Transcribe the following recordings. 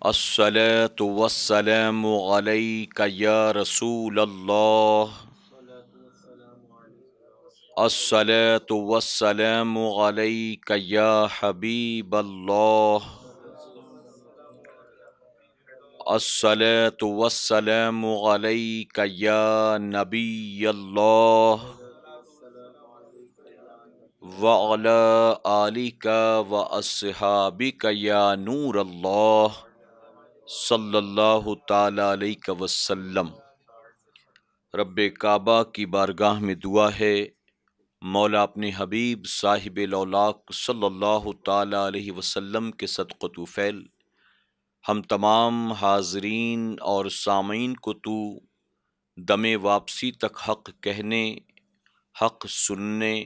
الصلاة والسلام عليك يا رسول الله. الصلاة والسلام عليك يا حبيب الله. الصلاة والسلام عليك يا نبي الله. وعلى آلك وأصحابك يا نور الله صلی اللہ تعالی علیہ وسلم. رب کعبہ کی بارگاہ میں دعا ہے، مولا اپنے حبیب صاحب لولاک صلی اللہ تعالی علیہ وسلم کے صدق و توفیل ہم تمام حاضرین اور سامعین کو تو دم واپسی تک حق کہنے، حق سننے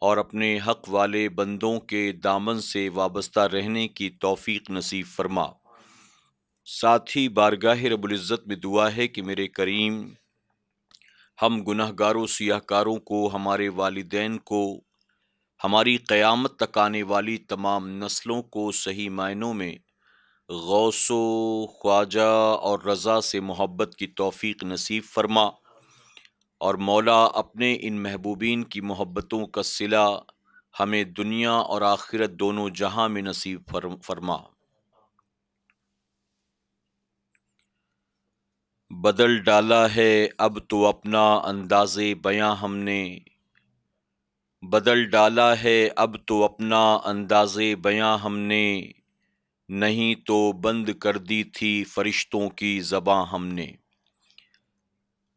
اور اپنے حق والے بندوں کے دامن سے وابستہ رہنے کی توفیق نصیب فرما. ساتھ ہی بارگاہ رب العزت میں دعا ہے کہ میرے کریم ہم گناہ گاروں سیاہ کاروں کو، ہمارے والدین کو، ہماری قیامت تک آنے والی تمام نسلوں کو صحیح معنوں میں غوث و خواجہ اور رضا سے محبت کی توفیق نصیب فرما، اور مولا اپنے ان محبوبین کی محبتوں کا صلہ ہمیں دنیا اور آخرت دونوں جہاں میں نصیب فرما. بدل ڈالا ہے اب تو اپنا انداز بیاں ہم نے، بدل ڈالا ہے اب تو اپنا انداز بیاں ہم نے، نہیں تو بند کر دی تھی فرشتوں کی زباں ہم نے.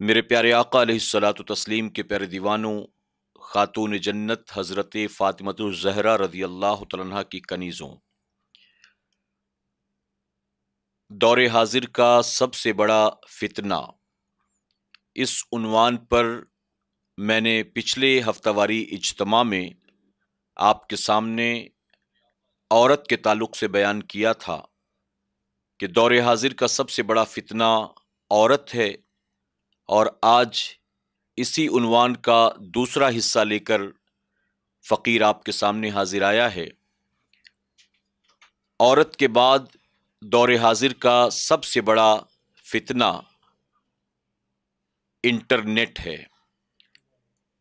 میرے پیارے آقا علیہ الصلاۃ والتسلیم کے پیارے دیوانوں، خاتون جنت حضرت فاطمۃ الزہرا رضی اللہ تعالیٰ عنہا کی کنیزوں، دور حاضر کا سب سے بڑا فتنہ، اس عنوان پر میں نے پچھلے ہفتہ واری اجتماع میں آپ کے سامنے عورت کے تعلق سے بیان کیا تھا کہ دور حاضر کا سب سے بڑا فتنہ عورت ہے، اور آج اسی عنوان کا دوسرا حصہ لے کر فقیر آپ کے سامنے حاضر آیا ہے. عورت کے بعد دور حاضر کا سب سے بڑا فتنہ انٹرنیٹ ہے.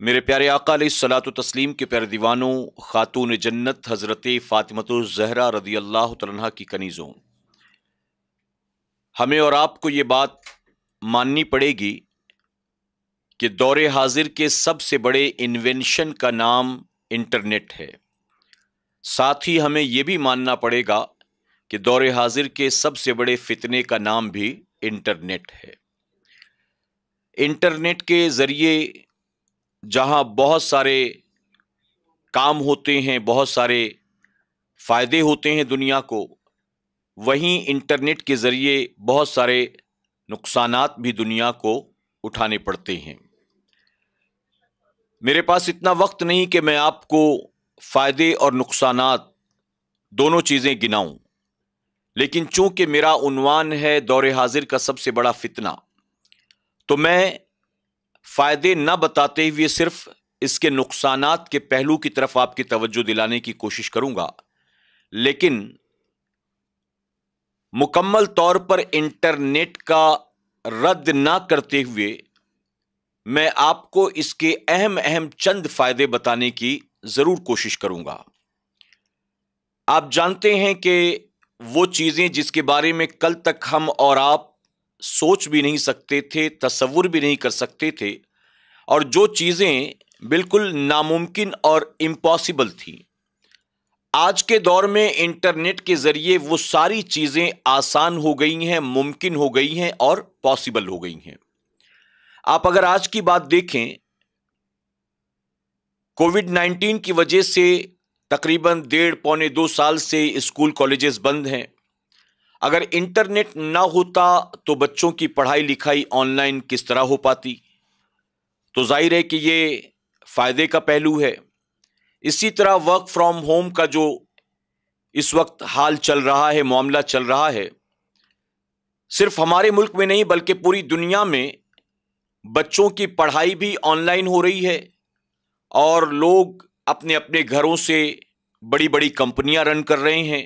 میرے پیارے آقا علیہ الصلاۃ والتسلیم کے پیارے دیوانوں، خاتون جنت حضرت فاطمۃ الزہرا رضی اللہ تعالیٰ عنہا کی کنیزوں، ہمیں اور آپ کو یہ بات ماننی پڑے گی کہ دور حاضر کے سب سے بڑے انوینشن کا نام انٹرنیٹ ہے. ساتھ ہی ہمیں یہ بھی ماننا پڑے گا کہ دور حاضر کے سب سے بڑے فتنے کا نام بھی انٹرنیٹ ہے. انٹرنیٹ کے ذریعے جہاں بہت سارے کام ہوتے ہیں، بہت سارے فائدے ہوتے ہیں دنیا کو، وہیں انٹرنیٹ کے ذریعے بہت سارے نقصانات بھی دنیا کو اٹھانے پڑتے ہیں. میرے پاس اتنا وقت نہیں کہ میں آپ کو فائدے اور نقصانات دونوں چیزیں گناؤں، لیکن چونکہ میرا عنوان ہے دور حاضر کا سب سے بڑا فتنہ، تو میں فائدے نہ بتاتے ہوئے صرف اس کے نقصانات کے پہلو کی طرف آپ کی توجہ دلانے کی کوشش کروں گا، لیکن مکمل طور پر انٹرنیٹ کا رد نہ کرتے ہوئے میں آپ کو اس کے اہم چند فائدے بتانے کی ضرور کوشش کروں گا. آپ جانتے ہیں کہ وہ چیزیں جس کے بارے میں کل تک ہم اور آپ سوچ بھی نہیں سکتے تھے، تصور بھی نہیں کر سکتے تھے، اور جو چیزیں بالکل ناممکن اور امپاسبل تھیں، آج کے دور میں انٹرنیٹ کے ذریعے وہ ساری چیزیں آسان ہو گئی ہیں، ممکن ہو گئی ہیں اور پاسبل ہو گئی ہیں. آپ اگر آج کی بات دیکھیں، کووڈ-19 کی وجہ سے تقریباً 1.5-2 سال سے اسکول کالجز بند ہیں. اگر انٹرنیٹ نہ ہوتا تو بچوں کی پڑھائی لکھائی آن لائن کس طرح ہو پاتی؟ تو ظاہر ہے کہ یہ فائدے کا پہلو ہے. اسی طرح ورک فرام ہوم کا جو اس وقت حال چل رہا ہے، معاملہ چل رہا ہے، صرف ہمارے ملک میں نہیں بلکہ پوری دنیا میں بچوں کی پڑھائی بھی آن لائن ہو رہی ہے، اور لوگ اپنے اپنے گھروں سے بڑی بڑی کمپنیاں رن کر رہے ہیں.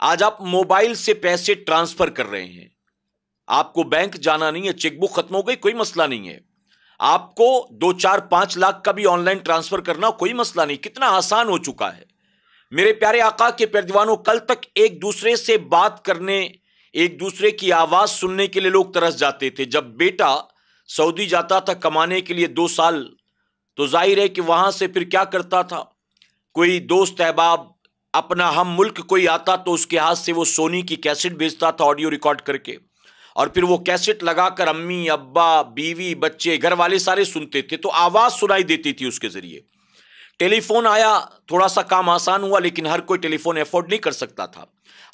آج آپ موبائل سے پیسے ٹرانسفر کر رہے ہیں، آپ کو بینک جانا نہیں ہے، چیک بک ختم ہو گئی کوئی مسئلہ نہیں ہے، آپ کو 2 4 5 لاکھ کا بھی آن لائن ٹرانسفر کرنا کوئی مسئلہ نہیں، کتنا آسان ہو چکا ہے۔ میرے پیارے آقا کے پیارے دیوانوں، کل تک ایک دوسرے سے بات کرنے، ایک دوسرے کی آواز سننے کے لیے لوگ ترس جاتے تھے۔ جب بیٹا سعودی جاتا تھا کمانے کے لیے 2 سال، تو ظاہر ہے کہ وہاں سے پھر کیا کرتا تھا، کوئی دوست احباب اپنا ہم ملک کوئی آتا تو اس کے ہاتھ سے وہ سونی کی کیسٹ بھیجتا تھا آڈیو ریکارڈ کر کے، اور پھر وہ کیسٹ لگا کر امی ابا بیوی بچے گھر والے سارے سنتے تھے، تو آواز سنائی دیتی تھی اس کے ذریعے۔ ٹیلی فون آیا، تھوڑا سا کام آسان ہوا، لیکن ہر کوئی ٹیلی فون افورڈ نہیں کر سکتا تھا۔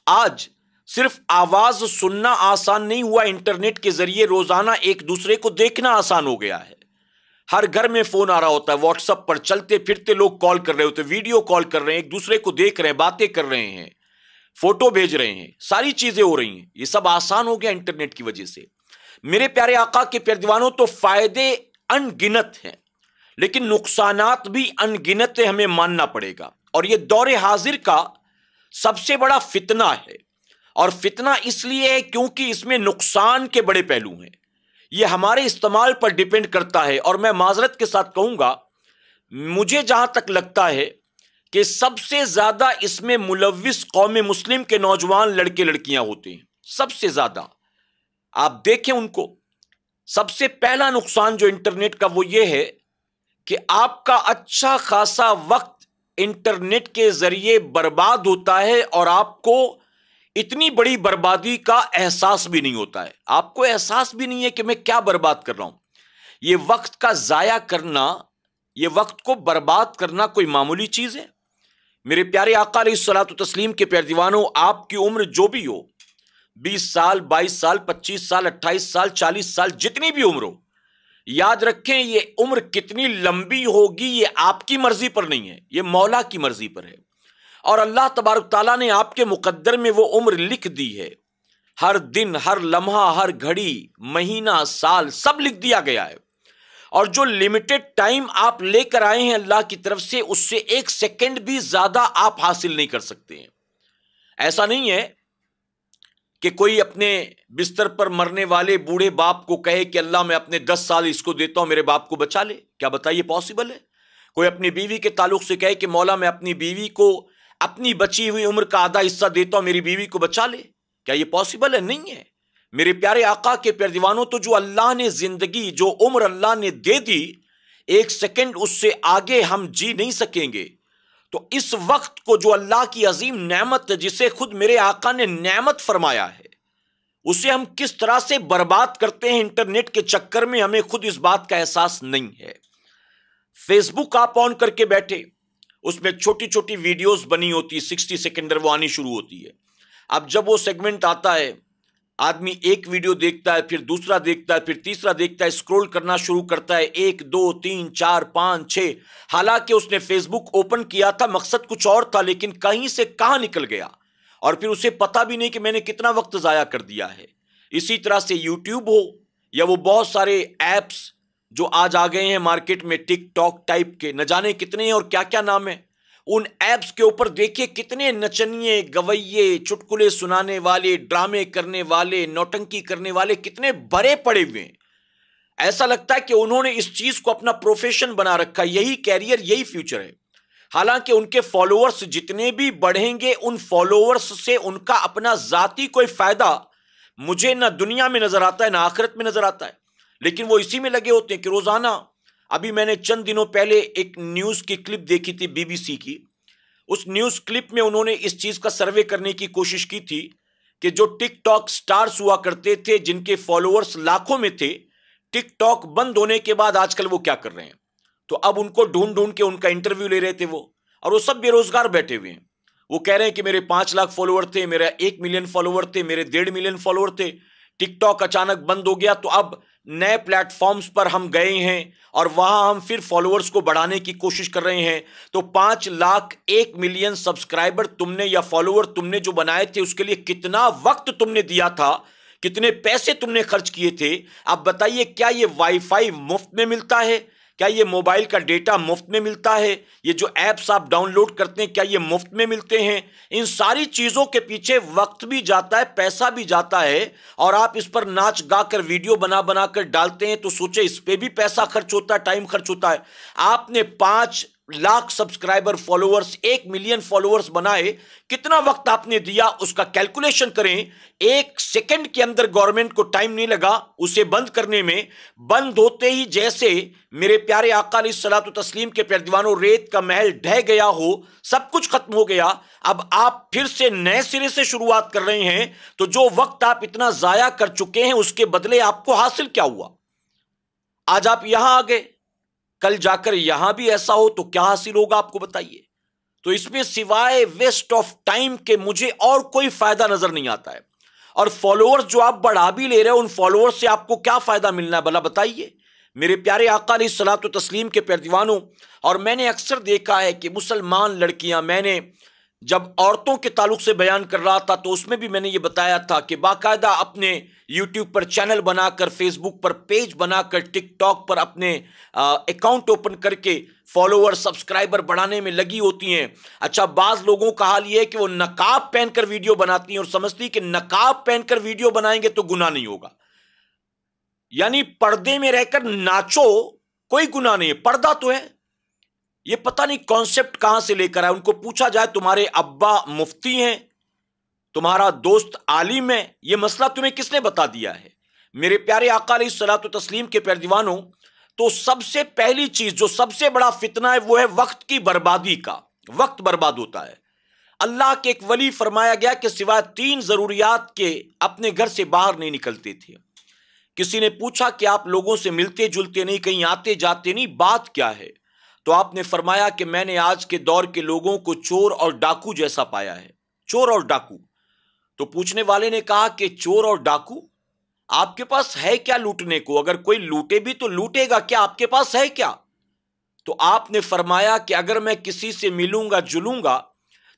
آج صرف آواز سننا آسان نہیں ہوا، انٹرنیٹ کے ذریعے روزانہ ایک دوسرے کو دیکھنا آسان ہو گیا ہے۔ ہر گھر میں فون آ رہا ہوتا ہے، واٹس ایپ پر چلتے پھرتے لوگ کال کر رہے ہوتے، ویڈیو کال کر رہے ہیں، ایک دوسرے کو دیکھ رہے ہیں، باتیں کر رہے ہیں، فوٹو بھیج رہے ہیں، ساری چیزیں ہو رہی ہیں۔ یہ سب آسان ہو گیا انٹرنیٹ کی وجہ سے۔ میرے پیارے آقا کے پیارے دیوانوں، تو فائدے ان گنت ہیں، لیکن نقصانات بھی ان گنت ہے، ہمیں ماننا پڑے گا۔ اور یہ دور حاضر کا سب سے بڑا فتنہ ہے، اور فتنہ اس لیے ہے کیونکہ اس میں نقصان کے بڑے پہلو ہیں۔ یہ ہمارے استعمال پر ڈیپینڈ کرتا ہے، اور میں معذرت کے ساتھ کہوں گا، مجھے جہاں تک لگتا ہے کہ سب سے زیادہ اس میں ملوث قوم مسلم کے نوجوان لڑکے لڑکیاں ہوتے ہیں، سب سے زیادہ۔ آپ دیکھیں ان کو، سب سے پہلا نقصان جو انٹرنیٹ کا وہ یہ ہے کہ آپ کا اچھا خاصا وقت انٹرنیٹ کے ذریعے برباد ہوتا ہے، اور آپ کو اتنی بڑی بربادی کا احساس بھی نہیں ہوتا ہے۔ آپ کو احساس بھی نہیں ہے کہ میں کیا برباد کر رہا ہوں۔ یہ وقت کا ضائع کرنا، یہ وقت کو برباد کرنا کوئی معمولی چیز ہے؟ میرے پیارے آقا علیہ الصلوۃ والتسلیم کے پیارے دیوانوں، آپ کی عمر جو بھی ہو، 20 سال 22 سال 25 سال 28 سال 40 سال جتنی بھی عمر ہو، یاد رکھیں یہ عمر کتنی لمبی ہوگی یہ آپ کی مرضی پر نہیں ہے، یہ مولا کی مرضی پر ہے۔ اور اللہ تبارک تعالیٰ نے آپ کے مقدر میں وہ عمر لکھ دی ہے، ہر دن ہر لمحہ ہر گھڑی مہینہ سال سب لکھ دیا گیا ہے۔ اور جو لمیٹڈ ٹائم آپ لے کر آئے ہیں اللہ کی طرف سے، اس سے 1 سیکنڈ بھی زیادہ آپ حاصل نہیں کر سکتے ہیں۔ ایسا نہیں ہے کہ کوئی اپنے بستر پر مرنے والے بوڑھے باپ کو کہے کہ اللہ میں اپنے 10 سال اس کو دیتا ہوں، میرے باپ کو بچا لے۔ کیا بتائیے پاسبل ہے؟ کوئی اپنی بیوی کے تعلق سے کہے کہ مولا میں اپنی بیوی کو اپنی بچی ہوئی عمر کا آدھا حصہ دیتا ہوں، میری بیوی کو بچا لے۔ کیا یہ پاسبل ہے؟ نہیں ہے۔ میرے پیارے آقا کے پیارے دیوانوں، تو جو اللہ نے زندگی، جو عمر اللہ نے دے دی، 1 سیکنڈ اس سے آگے ہم جی نہیں سکیں گے۔ تو اس وقت کو جو اللہ کی عظیم نعمت ہے، جسے خود میرے آقا نے نعمت فرمایا ہے، اسے ہم کس طرح سے برباد کرتے ہیں انٹرنیٹ کے چکر میں، ہمیں خود اس بات کا احساس نہیں ہے۔ فیس بک آپ آن کر کے بیٹھے، اس میں چھوٹی چھوٹی ویڈیوز بنی ہوتی ہے، 60 سیکنڈر وہ آنی شروع ہوتی ہے۔ اب جب وہ سیگمنٹ آتا ہے، آدمی ایک ویڈیو دیکھتا ہے، پھر دوسرا دیکھتا ہے، پھر تیسرا دیکھتا ہے، اسکرول کرنا شروع کرتا ہے، 1 2 3 4 5 6۔ حالانکہ اس نے فیس بک اوپن کیا تھا، مقصد کچھ اور تھا، لیکن کہیں سے کہاں نکل گیا، اور پھر اسے پتا بھی نہیں کہ میں نے کتنا وقت ضائع کر دیا ہے۔ اسی طرح سے یوٹیوب ہو، یا وہ بہت سارے ایپس جو آج آ گئے ہیں مارکیٹ میں، ٹک ٹاک ٹائپ کے، نہ جانے کتنے ہیں اور کیا کیا نام ہے، ان ایپس کے اوپر دیکھیے کتنے نچنیے گویے، چٹکلے سنانے والے، ڈرامے کرنے والے، نوٹنکی کرنے والے کتنے بڑے پڑے ہوئے ہیں۔ ایسا لگتا ہے کہ انہوں نے اس چیز کو اپنا پروفیشن بنا رکھا ہے، یہی کیریئر، یہی فیوچر ہے۔ حالانکہ ان کے فالوورز جتنے بھی بڑھیں گے، ان فالوورز سے ان کا اپنا ذاتی کوئی فائدہ مجھے نہ دنیا میں نظر آتا ہے نہ آخرت میں نظر آتا ہے، لیکن وہ اسی میں لگے ہوتے ہیں کہ روزانہ۔ ابھی میں نے چند دنوں پہلے ایک نیوز کی کلپ دیکھی تھی BBC کی، اس نیوز کلپ میں انہوں نے اس چیز کا سروے کرنے کی کوشش کی تھی کہ جو ٹک ٹاک سٹارز ہوا کرتے تھے، جن کے فالوورز لاکھوں میں تھے، ٹک ٹاک بند ہونے کے بعد آج کل وہ کیا کر رہے ہیں۔ تو اب ان کو ڈھونڈ ڈھونڈ کے ان کا انٹرویو لے رہے تھے وہ، اور وہ سب بے روزگار بیٹھے ہوئے ہیں۔ وہ کہہ رہے ہیں کہ میرے 5 لاکھ فالوور تھے، میرا 1 ملین فالوور تھے، میرے 1.5 ملین فالوور تھے، ٹک ٹاک اچانک بند ہو گیا، تو اب نئے پلیٹ فارمز پر ہم گئے ہیں اور وہاں ہم پھر فالوورز کو بڑھانے کی کوشش کر رہے ہیں۔ تو 5 لاکھ 1 ملین سبسکرائبر تم نے یا فالوور تم نے جو بنائے تھے، اس کے لیے کتنا وقت تم نے دیا تھا، کتنے پیسے تم نے خرچ کیے تھے۔ اب بتائیے کیا یہ وائی فائی مفت میں ملتا ہے؟ کیا یہ موبائل کا ڈیٹا مفت میں ملتا ہے؟ یہ جو ایپس آپ ڈاؤن لوڈ کرتے ہیں کیا یہ مفت میں ملتے ہیں؟ ان ساری چیزوں کے پیچھے وقت بھی جاتا ہے، پیسہ بھی جاتا ہے، اور آپ اس پر ناچ گا کر ویڈیو بنا بنا کر ڈالتے ہیں تو سوچے اس پہ بھی پیسہ خرچ ہوتا ہے، ٹائم خرچ ہوتا ہے۔ آپ نے 5 lakh subscriber, followers, 1 million followers بنائے، کتنا وقت آپ نے دیا اس کا کیلکولیشن کریں۔ 1 سیکنڈ کے اندر گورنمنٹ کو ٹائم نہیں لگا اسے بند کرنے میں، بند ہوتے ہی جیسے میرے پیارے آقا علیہ الصلوۃ والتسلیم کے پیردیوانوں ریت کا محل ڈھہ گیا ہو، سب کچھ ختم ہو گیا، اب آپ پھر سے نئے سرے سے شروعات کر رہے ہیں، تو جو وقت آپ اتنا ضائع کر چکے ہیں اس کے بدلے آپ کو حاصل کیا ہوا؟ آج آپ یہاں آ گئے، کل جا کر یہاں بھی ایسا ہو تو کیا حاصل ہوگا آپ کو بتائیے؟ تو اس میں سوائے ویسٹ آف ٹائم کے مجھے اور کوئی فائدہ نظر نہیں آتا ہے۔ اور فالوورز جو آپ بڑھا بھی لے رہے ہیں، ان فالوورز سے آپ کو کیا فائدہ ملنا ہے بھلا بتائیے میرے پیارے آقا علیہ الصلوۃ والتسلیم کے پیردیوانوں۔ اور میں نے اکثر دیکھا ہے کہ مسلمان لڑکیاں، میں نے جب عورتوں کے تعلق سے بیان کر رہا تھا تو اس میں بھی میں نے یہ بتایا تھا کہ باقاعدہ اپنے یوٹیوب پر چینل بنا کر، فیس بک پر پیج بنا کر، ٹک ٹاک پر اپنے اکاؤنٹ اوپن کر کے فالوور سبسکرائبر بڑھانے میں لگی ہوتی ہیں۔ اچھا، بعض لوگوں کا حال یہ ہے کہ وہ نقاب پہن کر ویڈیو بناتی ہیں اور سمجھتی کہ نقاب پہن کر ویڈیو بنائیں گے تو گناہ نہیں ہوگا، یعنی پردے میں رہ کر ناچو کوئی گناہ نہیں ہے، پردہ تو ہے۔ یہ پتہ نہیں کانسیپٹ کہاں سے لے کر آئے۔ ان کو پوچھا جائے تمہارے ابا مفتی ہیں، تمہارا دوست عالم ہے، یہ مسئلہ تمہیں کس نے بتا دیا ہے؟ میرے پیارے آقا علیہ الصلوۃ والتسلیم کے پیردیوانوں، تو سب سے پہلی چیز جو سب سے بڑا فتنہ ہے وہ ہے وقت کی بربادی کا۔ وقت برباد ہوتا ہے۔ اللہ کے ایک ولی فرمایا گیا کہ سوائے 3 ضروریات کے اپنے گھر سے باہر نہیں نکلتے تھے۔ کسی نے پوچھا کہ آپ لوگوں سے ملتے جلتے نہیں، کہیں آتے جاتے نہیں، بات کیا ہے؟ تو آپ نے فرمایا کہ میں نے آج کے دور کے لوگوں کو چور اور ڈاکو جیسا پایا ہے۔ چور اور ڈاکو۔ تو پوچھنے والے نے کہا کہ چور اور ڈاکو، آپ کے پاس ہے کیا لوٹنے کو؟ اگر کوئی لوٹے بھی تو لوٹے گا کیا؟ آپ کے پاس ہے کیا؟ تو آپ نے فرمایا کہ اگر میں کسی سے ملوں گا جلوں گا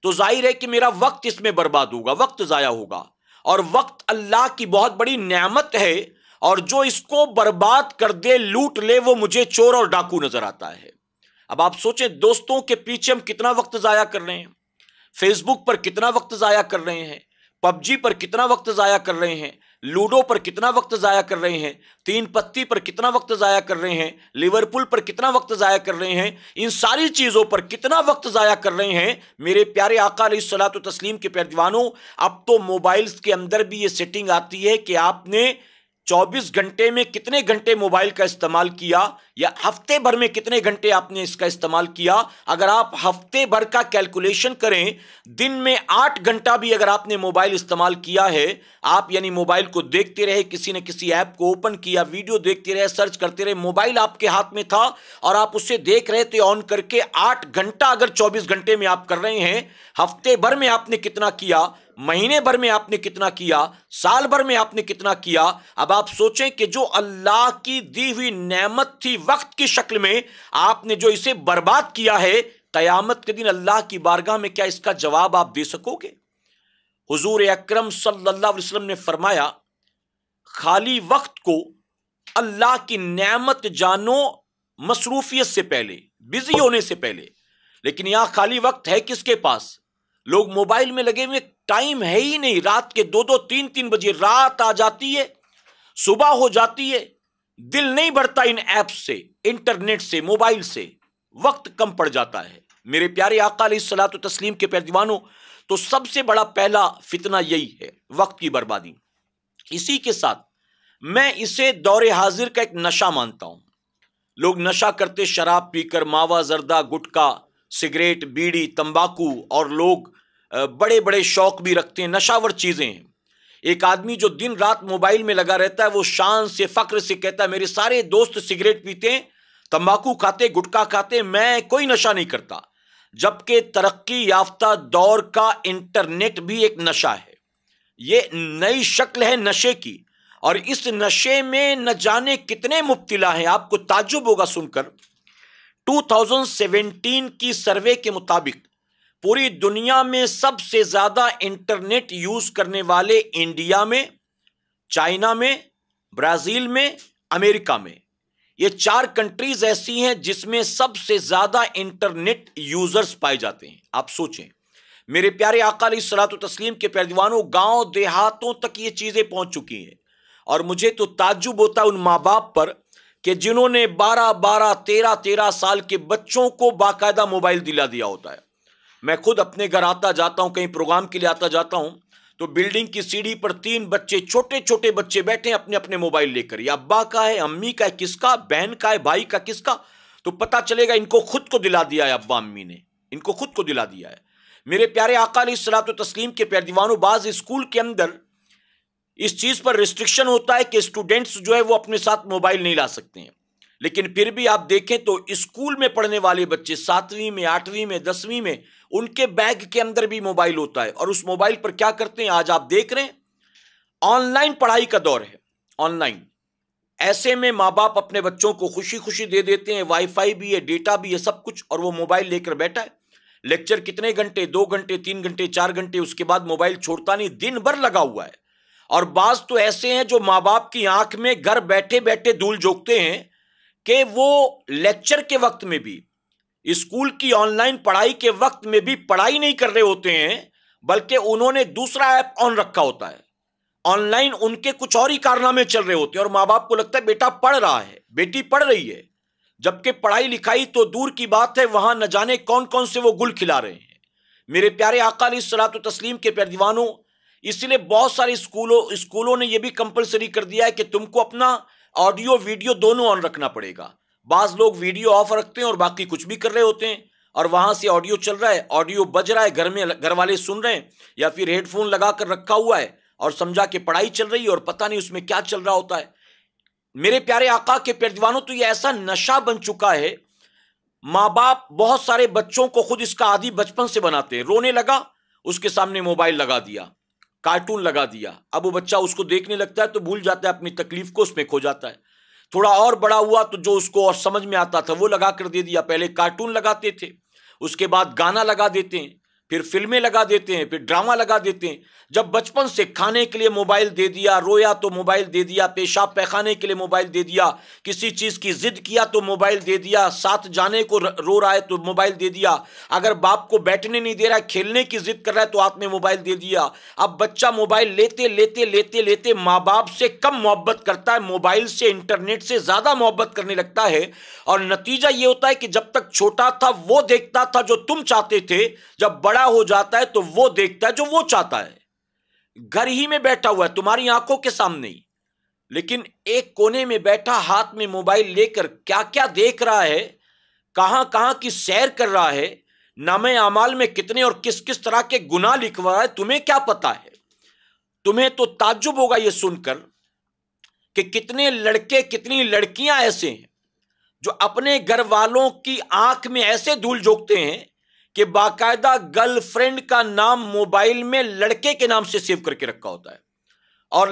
تو ظاہر ہے کہ میرا وقت اس میں برباد ہوگا، وقت ضائع ہوگا، اور وقت اللہ کی بہت بڑی نعمت ہے، اور جو اس کو برباد کر دے، لوٹ لے، وہ مجھے چور اور ڈاکو نظر آتا ہے۔ اب آپ سوچیں دوستوں کے پیچھے ہم کتنا وقت ضائع کر رہے ہیں، فیس بک پر کتنا وقت ضائع کر رہے ہیں، پب جی پر کتنا وقت ضائع کر رہے ہیں، لوڈو پر کتنا وقت ضائع کر رہے ہیں، 3 پتی پر کتنا وقت ضائع کر رہے ہیں، لیورپول پر کتنا وقت ضائع کر رہے ہیں، ان ساری چیزوں پر کتنا وقت ضائع کر رہے ہیں۔ میرے پیارے آقا علیہ الصلوۃ والتسلیم کے پیردیوانوں، اب تو موبائلز کے اندر بھی یہ سیٹنگ آتی ہے کہ آپ نے 24 گھنٹے میں کتنے گھنٹے موبائل کا استعمال کیا، یا ہفتے بھر میں کتنے گھنٹے آپ نے اس کا استعمال کیا۔ اگر آپ ہفتے بھر کا کیلکولیشن کریں، دن میں 8 گھنٹہ بھی اگر آپ نے موبائل استعمال کیا ہے، آپ یعنی موبائل کو دیکھتے رہے، کسی نے کسی ایپ کو اوپن کیا، ویڈیو دیکھتے رہے، سرچ کرتے رہے، موبائل آپ کے ہاتھ میں تھا اور آپ اسے دیکھ رہے تھے آن کر کے، 8 گھنٹہ اگر 24 گھنٹے میں آپ کر رہے ہیں، ہفتے بھر میں آپ نے کتنا کیا، مہینے بھر میں آپ نے کتنا کیا، سال بھر میں آپ نے کتنا کیا۔ اب آپ سوچیں کہ جو اللہ کی دی ہوئی نعمت تھی وقت کی شکل میں، آپ نے جو اسے برباد کیا ہے، قیامت کے دن اللہ کی بارگاہ میں کیا اس کا جواب آپ دے سکو گے؟ حضور اکرم صلی اللہ علیہ وسلم نے فرمایا، خالی وقت کو اللہ کی نعمت جانو مصروفیت سے پہلے، بزی ہونے سے پہلے۔ لیکن یہاں خالی وقت ہے کس کے پاس؟ لوگ موبائل میں لگے ہوئے، ٹائم ہے ہی نہیں، رات کے 2 3 بجے رات آ جاتی ہے، صبح ہو جاتی ہے، دل نہیں بڑھتا ان ایپس سے، انٹرنیٹ سے، موبائل سے، وقت کم پڑ جاتا ہے۔ میرے پیارے آقا علیہ الصلوۃ والتسلیم کے پیردیوانوں، تو سب سے بڑا پہلا فتنہ یہی ہے، وقت کی بربادی۔ اسی کے ساتھ میں اسے دور حاضر کا ایک نشہ مانتا ہوں۔ لوگ نشہ کرتے شراب پی کر، ماوا، زردہ، گٹکا، سگریٹ، بیڑی، تمباکو، اور لوگ بڑے بڑے شوق بھی رکھتے ہیں، نشاور چیزیں ہیں۔ ایک آدمی جو دن رات موبائل میں لگا رہتا ہے، وہ شان سے، فخر سے کہتا ہے میرے سارے دوست سگریٹ پیتے ہیں، تمباکو کھاتے، گٹکا کھاتے، میں کوئی نشہ نہیں کرتا۔ جبکہ ترقی یافتہ دور کا انٹرنیٹ بھی ایک نشہ ہے، یہ نئی شکل ہے نشے کی، اور اس نشے میں نہ جانے کتنے مبتلا ہیں۔ آپ کو تعجب ہوگا سن کر، 2017 کی سروے کے مطابق پوری دنیا میں سب سے زیادہ انٹرنیٹ یوز کرنے والے انڈیا میں، چائنا میں، برازیل میں، امریکہ میں۔ یہ 4 کنٹریز ایسی ہیں جس میں سب سے زیادہ انٹرنیٹ یوزرز پائے جاتے ہیں. آپ سوچیں میرے پیارے آقا علیہ الصلوۃ والتسلیم کے پیروانوں، گاؤں دیہاتوں تک یہ چیزیں پہنچ چکی ہیں. اور مجھے تو تعجب ہوتا ہے ان ماں باپ پر کہ جنہوں نے 12 13 سال کے بچوں کو باقاعدہ موبائل دلا دیا ہوتا ہے. میں خود اپنے گھر آتا جاتا ہوں، کہیں پروگرام کے لیے آتا جاتا ہوں تو بلڈنگ کی سیڑھی پر 3 بچے، چھوٹے چھوٹے بچے بیٹھے ہیں اپنے اپنے موبائل لے کر. یہ ابا کا ہے، امی کا ہے، کس کا، بہن کا ہے، بھائی کا، کس کا. تو پتا چلے گا ان کو خود کو دلا دیا ہے ابا امی نے، ان کو خود کو دلا دیا ہے. میرے پیارے آقا علیہ الصلوۃ والتسلیم کے پیارے دیوانوں، بعض اسکول کے اندر اس چیز پر ریسٹرکشن ہوتا ہے کہ اسٹوڈنٹس جو ہے وہ اپنے ساتھ موبائل نہیں لا سکتے ہیں، لیکن پھر بھی آپ دیکھیں تو اسکول میں پڑھنے والے بچے 7ویں میں، 8ویں میں، 10ویں میں، ان کے بیگ کے اندر بھی موبائل ہوتا ہے. اور اس موبائل پر کیا کرتے ہیں آج آپ دیکھ رہے ہیں، آن لائن پڑھائی کا دور ہے، آن لائن. ایسے میں ماں باپ اپنے بچوں کو خوشی خوشی دے دیتے ہیں، وائی فائی بھی ہے، ڈیٹا بھی ہے، سب کچھ، اور وہ موبائل لے کر بیٹھا ہے. لیکچر کتنے گھنٹے، 2 گھنٹے، 3 گھنٹے، 4 گھنٹے، اس کے بعد موبائل چھوڑتا نہیں، دن بھر لگا ہوا ہے. اور بعض تو ایسے ہیں جو ماں باپ کی آنکھ میں گھر بیٹھے بیٹھے دھول جھونکتے ہیں کہ وہ لیکچر کے وقت میں بھی، اسکول کی آن لائن پڑھائی کے وقت میں بھی پڑھائی نہیں کر رہے ہوتے ہیں، بلکہ انہوں نے دوسرا ایپ آن رکھا ہوتا ہے. آن لائن ان کے کچھ اور ہی کارنامے چل رہے ہوتے ہیں، اور ماں باپ کو لگتا ہے بیٹا پڑھ رہا ہے، بیٹی پڑھ رہی ہے، جبکہ پڑھائی لکھائی تو دور کی بات ہے، وہاں نہ جانے کون کون سے وہ گل کھلا رہے ہیں. میرے پیارے آقا علیہ الصلوۃ والتسلیم کے پیارے دیوانوں، اس لیے بہت سارے اسکولوں نے یہ بھی کمپلسری کر دیا ہے کہ تم کو اپنا آڈیو ویڈیو دونوں آن رکھنا پڑے گا. بعض لوگ ویڈیو آف رکھتے ہیں اور باقی کچھ بھی کر رہے ہوتے ہیں، اور وہاں سے آڈیو چل رہا ہے، آڈیو بج رہا ہے، گھر میں گھر والے سن رہے ہیں، یا پھر ہیڈ فون لگا کر رکھا ہوا ہے اور سمجھا کہ پڑھائی چل رہی ہے، اور پتہ نہیں اس میں کیا چل رہا ہوتا ہے. میرے پیارے آقا کے پیارے دیوانوں، تو یہ ایسا نشہ بن چکا ہے، ماں باپ بہت سارے بچوں کو خود اس کا عادی بچپن سے بناتے ہیں. رونے لگا، اس کے سامنے موبائل لگا دیا، کارٹون لگا دیا. اب وہ بچہ اس کو دیکھنے لگتا ہے تو بھول جاتا ہے اپنی تکلیف کو، اس میں کھو جاتا ہے. تھوڑا اور بڑا ہوا تو جو اس کو اور سمجھ میں آتا تھا وہ لگا کر دے دیا. پہلے کارٹون لگاتے تھے، اس کے بعد گانا لگا دیتے ہیں، پھر فلمیں لگا دیتے ہیں، پھر ڈرامہ لگا دیتے ہیں. جب بچپن سے کھانے کے لیے موبائل دے دیا، رویا تو موبائل دے دیا، پیشاب پیخانے کے لیے موبائل دے دیا، کسی چیز کی ضد کیا تو موبائل دے دیا، ساتھ جانے کو رو رہا ہے تو موبائل دے دیا، اگر باپ کو بیٹھنے نہیں دے رہا ہے، کھیلنے کی ضد کر رہا ہے تو ہاتھ میں موبائل دے دیا. اب بچہ موبائل لیتے لیتے لیتے لیتے ماں باپ سے کم محبت کرتا ہے، موبائل سے، انٹرنیٹ سے زیادہ محبت کرنے لگتا ہے. اور نتیجہ یہ ہوتا ہے کہ جب تک چھوٹا تھا وہ دیکھتا تھا جو تم چاہتے تھے، جب بڑا ہو جاتا ہے تو وہ دیکھتا ہے جو وہ چاہتا ہے. گھر ہی میں بیٹھا ہوا ہے تمہاری آنکھوں کے سامنے ہی، لیکن ایک کونے میں بیٹھا ہاتھ میں موبائل لے کر کیا کیا دیکھ رہا ہے، کہاں کہاں کی سیر کر رہا ہے، نامہ اعمال میں کتنے اور کس کس طرح کے گناہ لکھوا رہا ہے، تمہیں کیا پتا ہے؟ تمہیں تو تعجب ہوگا یہ سن کر کہ کتنے لڑکے، کتنی لڑکیاں ایسے ہیں جو اپنے گھر والوں کی آنکھ میں ایسے دھول جھونکتے ہیں کہ باقاعدہ گرل فرینڈ کا نام موبائل میں لڑکے کے نام سے سیو کر کے رکھا ہوتا ہے، اور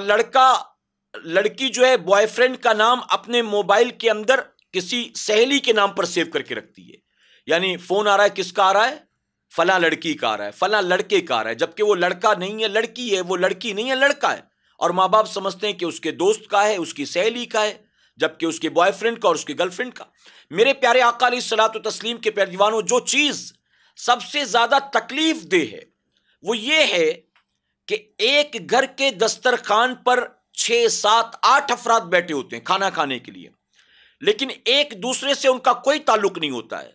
لڑکی جو ہے بوائے فرینڈ کا نام اپنے موبائل کے اندر کسی سہیلی کے نام پر سیو کر کے رکھتی ہے. یعنی فون آ رہا ہے، کس کا آ رہا ہے؟ فلاں لڑکی کا آ رہا ہے، فلاں لڑکے کا آ رہا ہے، جبکہ وہ لڑکا نہیں ہے، لڑکی ہے، وہ لڑکی نہیں ہے، لڑکا ہے. اور ماں باپ سمجھتے ہیں کہ اس کے دوست کا ہے، اس کی سہیلی کا ہے، جبکہ اس کے بوائے فرینڈ کا اور اس کی گرل فرینڈ کا. میرے پیارے آقا علیہ الصلوۃ والتسلیم کے پیارے دیوانوں، جو چیز سب سے زیادہ تکلیف دہ ہے وہ یہ ہے کہ ایک گھر کے دسترخوان پر 6 7 8 افراد بیٹھے ہوتے ہیں کھانا کھانے کے لیے، لیکن ایک دوسرے سے ان کا کوئی تعلق نہیں ہوتا ہے.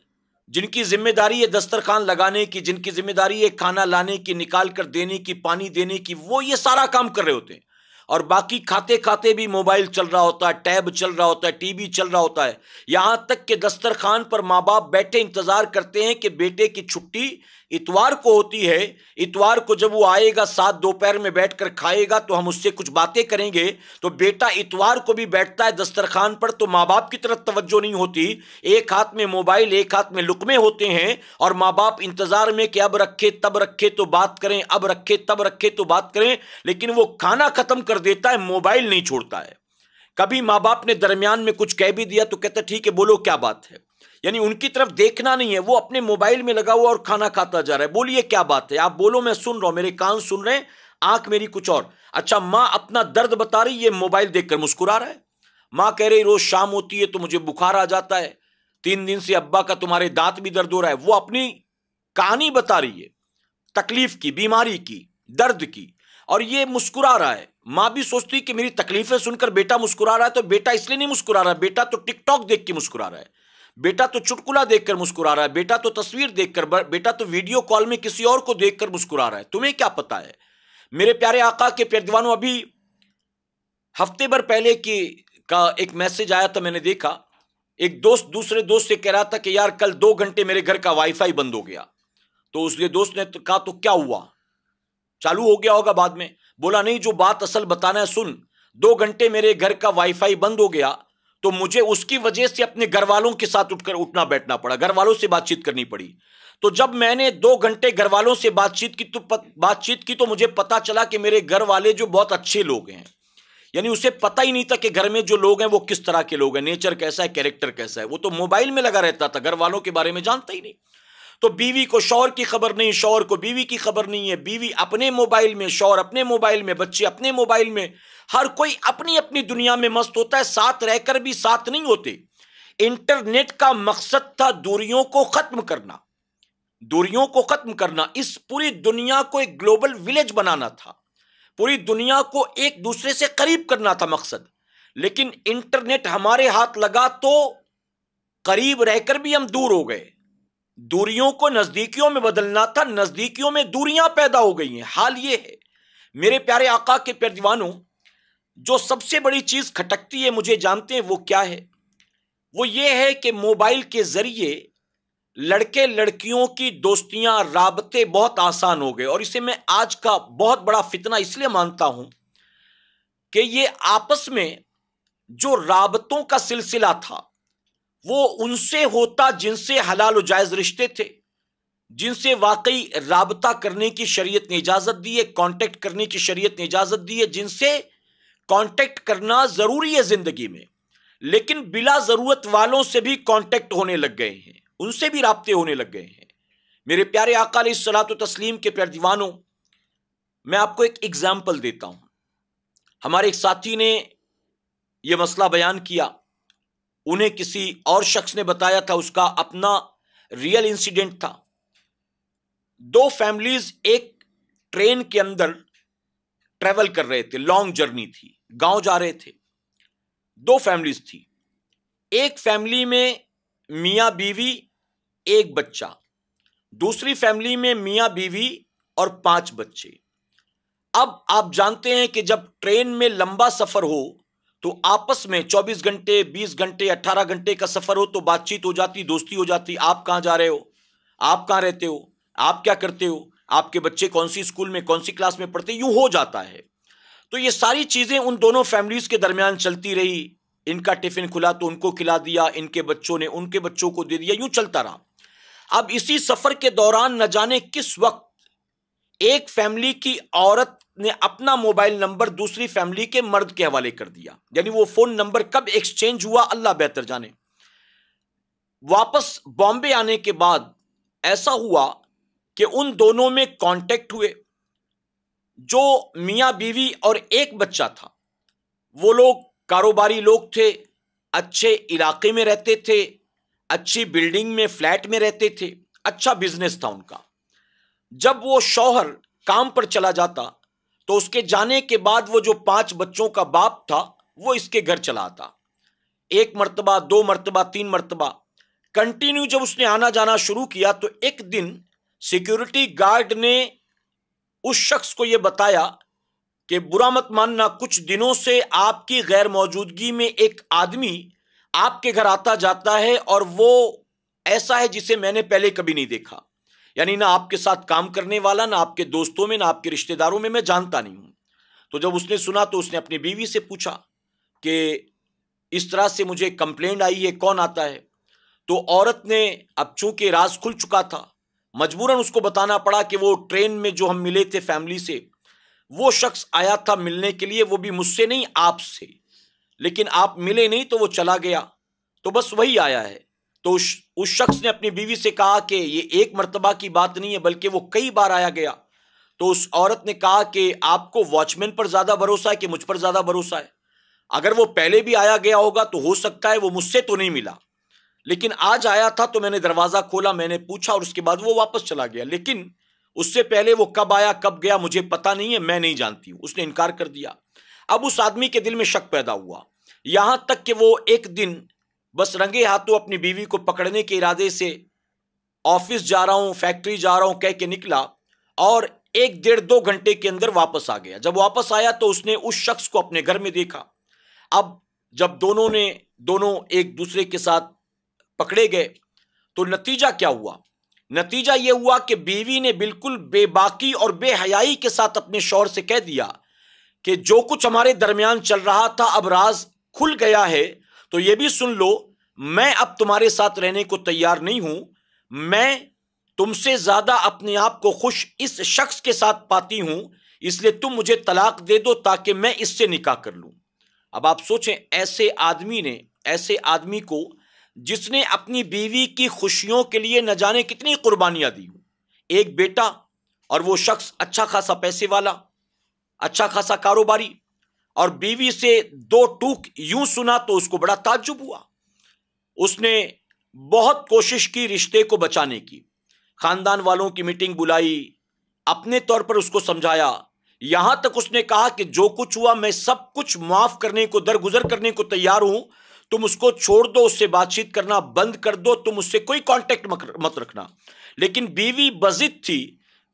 جن کی ذمہ داری ہے دسترخوان لگانے کی، جن کی ذمہ داری ہے کھانا لانے کی، نکال کر دینے کی، پانی دینے کی، وہ یہ سارا کام کر رہے ہوتے ہیں، اور باقی کھاتے کھاتے بھی موبائل چل رہا ہوتا ہے، ٹیب چل رہا ہوتا ہے، ٹی وی چل رہا ہوتا ہے. یہاں تک کہ دسترخوان پر ماں باپ بیٹھے انتظار کرتے ہیں کہ بیٹے کی چھٹی اتوار کو ہوتی ہے، اتوار کو جب وہ آئے گا، ساتھ دوپہر میں بیٹھ کر کھائے گا تو ہم اس سے کچھ باتیں کریں گے. تو بیٹا اتوار کو بھی بیٹھتا ہے دسترخوان پر تو ماں باپ کی طرف توجہ نہیں ہوتی، ایک ہاتھ میں موبائل، ایک ہاتھ میں لقمے ہوتے ہیں، اور ماں باپ انتظار میں کہ اب رکھے تب رکھے تو بات کریں، اب رکھے تب رکھے تو بات کریں. لیکن وہ کھانا ختم کر دیتا ہے، موبائل نہیں چھوڑتا ہے. کبھی ماں باپ نے درمیان میں کچھ کہہ بھی دیا تو کہتا ٹھیک ہے بولو کیا بات ہے، یعنی ان کی طرف دیکھنا نہیں ہے، وہ اپنے موبائل میں لگا ہوا اور کھانا کھاتا جا رہا ہے. بولیے کیا بات ہے، آپ بولو، میں سن رہا ہوں، میرے کان سن رہے ہیں، آنکھ میری کچھ اور. اچھا، ماں اپنا درد بتا رہی، یہ موبائل دیکھ کر مسکرا رہا ہے. ماں کہہ رہی روز شام ہوتی ہے تو مجھے بخار آ جاتا ہے، 3 دن سے ابا کا تمہارے دانت بھی درد ہو رہا ہے. وہ اپنی کہانی بتا رہی ہے، تکلیف کی، بیماری کی، درد کی، اور یہ مسکرا رہا ہے. ماں بھی سوچتی کہ میری تکلیفیں سن کر بیٹا مسکرا رہا ہے، تو بیٹا اس لیے نہیں مسکرا رہا، بیٹا تو ٹک ٹاک دیکھ کے مسکرا رہا ہے، بیٹا تو چٹکلا دیکھ کر مسکرا رہا ہے، بیٹا تو تصویر دیکھ کر، بیٹا تو ویڈیو کال میں کسی اور کو دیکھ کر مسکرا رہا ہے. تمہیں کیا پتا ہے؟ میرے پیارے آقا کے پیارے دیوانوں، ابھی ہفتے بھر پہلے کا ایک میسج آیا تھا، میں نے دیکھا ایک دوست دوسرے دوست سے کہہ رہا تھا کہ یار کل 2 گھنٹے میرے گھر کا وائی فائی بند ہو گیا. تو اس کے دوست نے کہا تو کیا ہوا، چالو ہو گیا ہوگا بعد میں. بولا نہیں، جو بات اصل بتانا ہے سن. 2 گھنٹے میرے گھر کا وائی فائی بند ہو گیا تو مجھے اس کی وجہ سے اپنے گھر والوں کے ساتھ اٹھنا بیٹھنا پڑا، گھر والوں سے بات چیت کرنی پڑی. تو جب میں نے 2 گھنٹے گھر والوں سے بات چیت کی تو مجھے پتا چلا کہ میرے گھر والے جو بہت اچھے لوگ ہیں، یعنی اسے پتہ ہی نہیں تھا کہ گھر میں جو لوگ ہیں وہ کس طرح کے لوگ ہیں، نیچر کیسا ہے، کیریکٹر کیسا ہے. وہ تو موبائل میں لگا رہتا تھا، گھر والوں کے بارے میں جانتا ہی نہیں. تو بیوی کو شوہر کی خبر نہیں، شوہر کو بیوی کی خبر نہیں ہے، بیوی اپنے موبائل میں، شوہر اپنے موبائل میں، بچے اپنے موبائل میں، ہر کوئی اپنی اپنی دنیا میں مست ہوتا ہے، ساتھ رہ کر بھی ساتھ نہیں ہوتے. انٹرنیٹ کا مقصد تھا دوریوں کو ختم کرنا، دوریوں کو ختم کرنا. اس پوری دنیا کو ایک گلوبل ولیج بنانا تھا، پوری دنیا کو ایک دوسرے سے قریب کرنا تھا مقصد. لیکن انٹرنیٹ ہمارے ہاتھ لگا تو قریب رہ کر بھی ہم دور ہو گئے. دوریوں کو نزدیکیوں میں بدلنا تھا، نزدیکیوں میں دوریاں پیدا ہو گئی ہیں. حال یہ ہے میرے پیارے آقا کے پیارے دیوانوں، جو سب سے بڑی چیز کھٹکتی ہے، مجھے جانتے ہیں وہ کیا ہے؟ وہ یہ ہے کہ موبائل کے ذریعے لڑکے لڑکیوں کی دوستیاں، رابطے بہت آسان ہو گئے. اور اسے میں آج کا بہت بڑا فتنہ اس لیے مانتا ہوں کہ یہ آپس میں جو رابطوں کا سلسلہ تھا وہ ان سے ہوتا جن سے حلال و جائز رشتے تھے، جن سے واقعی رابطہ کرنے کی شریعت نے اجازت دی ہے، کانٹیکٹ کرنے کی شریعت نے اجازت دی ہے، جن سے کانٹیکٹ کرنا ضروری ہے زندگی میں. لیکن بلا ضرورت والوں سے بھی کانٹیکٹ ہونے لگ گئے ہیں، ان سے بھی رابطے ہونے لگ گئے ہیں. میرے پیارے آقا علیہ الصلوۃ والتسلیم کے پیارے دیوانوں، میں آپ کو ایک ایگزامپل دیتا ہوں. ہمارے ایک ساتھی نے یہ مسئلہ بیان کیا، انہیں کسی اور شخص نے بتایا تھا، اس کا اپنا ریئل انسیڈنٹ تھا. 2 فیملیز ایک ٹرین کے اندر ٹریول کر رہے تھے، لانگ جرنی تھی، گاؤں جا رہے تھے. 2 فیملیز تھی. ایک فیملی میں میاں بیوی، ایک بچہ. دوسری فیملی میں میاں بیوی اور 5 بچے. اب آپ جانتے ہیں کہ جب ٹرین میں لمبا سفر ہو تو آپس میں 24 گھنٹے، 20 گھنٹے، 18 گھنٹے کا سفر ہو تو بات چیت ہو جاتی، دوستی ہو جاتی. آپ کہاں جا رہے ہو، آپ کہاں رہتے ہو، آپ کیا کرتے ہو، آپ کے بچے کون سی اسکول میں، کون سی کلاس میں پڑھتے، یوں ہو جاتا ہے. تو یہ ساری چیزیں ان دونوں فیملیز کے درمیان چلتی رہی. ان کا ٹفن کھلا تو ان کو کھلا دیا، ان کے بچوں نے ان کے بچوں کو دے دیا، یوں چلتا رہا. اب اسی سفر کے دوران نہ جانے کس وقت ایک فیملی کی عورت نے اپنا موبائل نمبر دوسری فیملی کے مرد کے حوالے کر دیا. یعنی وہ فون نمبر کب ایکسچینج ہوا اللہ بہتر جانے. واپس بامبے آنے کے بعد ایسا ہوا کہ ان دونوں میں کانٹیکٹ ہوئے. جو میاں بیوی اور ایک بچہ تھا وہ لوگ کاروباری لوگ تھے، اچھے علاقے میں رہتے تھے، اچھی بلڈنگ میں، فلیٹ میں رہتے تھے، اچھا بزنس تھا ان کا. جب وہ شوہر کام پر چلا جاتا تو اس کے جانے کے بعد وہ جو 5 بچوں کا باپ تھا وہ اس کے گھر چلا آتا. 1 مرتبہ، 2 مرتبہ، 3 مرتبہ کنٹینیو جب اس نے آنا جانا شروع کیا تو ایک دن سیکیورٹی گارڈ نے اس شخص کو یہ بتایا کہ برا مت ماننا، کچھ دنوں سے آپ کی غیر موجودگی میں ایک آدمی آپ کے گھر آتا جاتا ہے اور وہ ایسا ہے جسے میں نے پہلے کبھی نہیں دیکھا. یعنی نہ آپ کے ساتھ کام کرنے والا، نہ آپ کے دوستوں میں، نہ آپ کے رشتہ داروں میں جانتا نہیں ہوں. تو جب اس نے سنا تو اس نے اپنی بیوی سے پوچھا کہ اس طرح سے مجھے کمپلینٹ آئی ہے، کون آتا ہے؟ تو عورت نے، اب چونکہ راز کھل چکا تھا، مجبوراً اس کو بتانا پڑا کہ وہ ٹرین میں جو ہم ملے تھے فیملی سے، وہ شخص آیا تھا ملنے کے لیے، وہ بھی مجھ سے نہیں آپ سے، لیکن آپ ملے نہیں تو وہ چلا گیا، تو بس وہی آیا ہے. تو اس شخص نے اپنی بیوی سے کہا کہ یہ 1 مرتبہ کی بات نہیں ہے بلکہ وہ کئی بار آیا گیا. تو اس عورت نے کہا کہ آپ کو واچ مین پر زیادہ بھروسہ ہے کہ مجھ پر زیادہ بھروسہ ہے؟ اگر وہ پہلے بھی آیا گیا ہوگا تو ہو سکتا ہے وہ مجھ سے تو نہیں ملا، لیکن آج آیا تھا تو میں نے دروازہ کھولا، میں نے پوچھا اور اس کے بعد وہ واپس چلا گیا، لیکن اس سے پہلے وہ کب آیا کب گیا مجھے پتا نہیں ہے، میں نہیں جانتی ہوں۔ اس نے انکار کر دیا۔ اب اس آدمی کے دل میں شک پیدا ہوا، یہاں تک کہ وہ ایک دن بس رنگے ہاتھوں اپنی بیوی کو پکڑنے کے ارادے سے آفس جا رہا ہوں، فیکٹری جا رہا ہوں کہہ کے نکلا، اور 1 ڈیڑھ 2 گھنٹے کے اندر واپس آ گیا۔ جب واپس آیا تو اس نے اس شخص کو اپنے گھر میں دیکھا۔ اب جب دونوں ایک دوسرے کے ساتھ پکڑے گئے تو نتیجہ کیا ہوا؟ نتیجہ یہ ہوا کہ بیوی نے بالکل بے باکی اور بے حیائی کے ساتھ اپنے شوہر سے کہہ دیا کہ جو کچھ ہمارے درمیان چل رہا تھا اب راز کھل گیا ہے، تو یہ بھی سن لو میں اب تمہارے ساتھ رہنے کو تیار نہیں ہوں، میں تم سے زیادہ اپنے آپ کو خوش اس شخص کے ساتھ پاتی ہوں، اس لیے تم مجھے طلاق دے دو تاکہ میں اس سے نکاح کر لوں۔ اب آپ سوچیں ایسے آدمی کو جس نے اپنی بیوی کی خوشیوں کے لیے نہ جانے کتنی قربانیاں دی ہوں، ایک بیٹا اور وہ شخص اچھا خاصا پیسے والا، اچھا خاصا کاروباری، اور بیوی سے 2 ٹوک یوں سنا تو اس کو بڑا تعجب ہوا۔ اس نے بہت کوشش کی رشتے کو بچانے کی، خاندان والوں کی میٹنگ بلائی، اپنے طور پر اس کو سمجھایا، یہاں تک اس نے کہا کہ جو کچھ ہوا میں سب کچھ معاف کرنے کو درگزر کرنے کو تیار ہوں، تم اس کو چھوڑ دو، اس سے بات چیت کرنا بند کر دو، تم اس سے کوئی کانٹیکٹ مت رکھنا۔ لیکن بیوی بضد تھی،